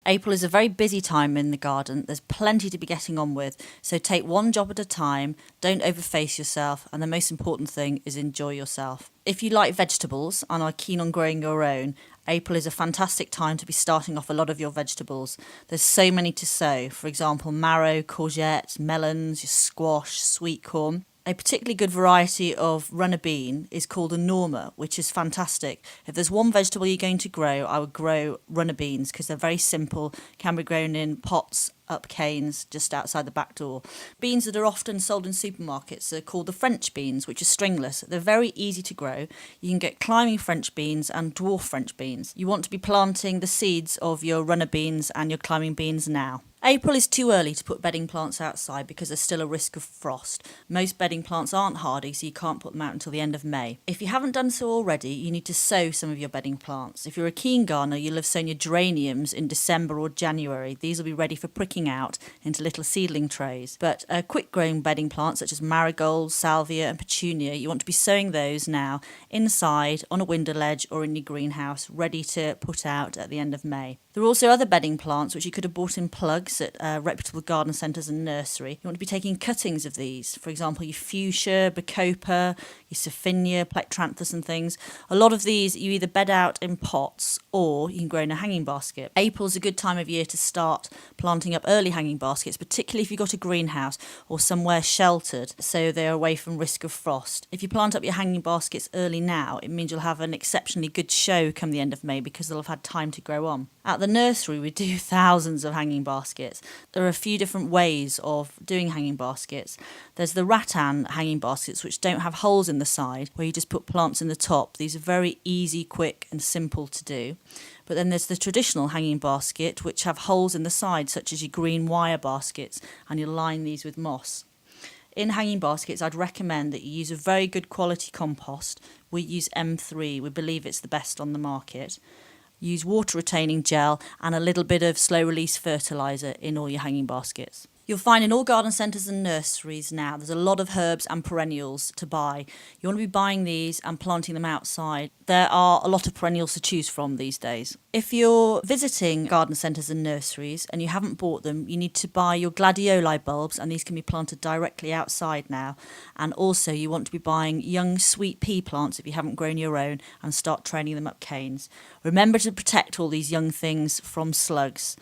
April is a very busy time in the garden. There's plenty to be getting on with. So take one job at a time, don't overface yourself, and the most important thing is enjoy yourself. If you like vegetables and are keen on growing your own, April is a fantastic time to be starting off a lot of your vegetables. There's so many to sow. For example, marrow, courgettes, melons, your squash, sweet corn. A particularly good variety of runner bean is called a norma, which is fantastic. If there's one vegetable you're going to grow, I would grow runner beans because they're very simple, can be grown in pots up canes just outside the back door. Beans that are often sold in supermarkets are called the French beans, which are stringless. They're very easy to grow. You can get climbing French beans and dwarf French beans. You want to be planting the seeds of your runner beans and your climbing beans now. April is too early to put bedding plants outside because there's still a risk of frost. Most bedding plants aren't hardy, so you can't put them out until the end of May. If you haven't done so already, you need to sow some of your bedding plants. If you're a keen gardener, you'll have sown your geraniums in December or January. These will be ready for pricking out into little seedling trays. But quick-growing bedding plants such as marigold, salvia and petunia, you want to be sowing those now inside, on a window ledge or in your greenhouse, ready to put out at the end of May. There are also other bedding plants which you could have bought in plugs at reputable garden centres and nursery. You want to be taking cuttings of these. For example, your fuchsia, bacopa, your saphinia, plectranthus and things. A lot of these you either bed out in pots or you can grow in a hanging basket. April's a good time of year to start planting up early hanging baskets, particularly if you've got a greenhouse or somewhere sheltered so they're away from risk of frost. If you plant up your hanging baskets early now, it means you'll have an exceptionally good show come the end of May because they'll have had time to grow on. At the nursery, we do thousands of hanging baskets. There are a few different ways of doing hanging baskets. There's the rattan hanging baskets, which don't have holes in the side, where you just put plants in the top. These are very easy, quick and simple to do. But then there's the traditional hanging basket, which have holes in the side, such as your green wire baskets, and you line these with moss. In hanging baskets, I'd recommend that you use a very good quality compost. We use M3. We believe it's the best on the market. Use water-retaining gel and a little bit of slow-release fertiliser in all your hanging baskets. You'll find in all garden centres and nurseries now there's a lot of herbs and perennials to buy. You want to be buying these and planting them outside. There are a lot of perennials to choose from these days. If you're visiting garden centres and nurseries and you haven't bought them, you need to buy your gladioli bulbs, and these can be planted directly outside now. And also you want to be buying young sweet pea plants if you haven't grown your own and start training them up canes. Remember to protect all these young things from slugs.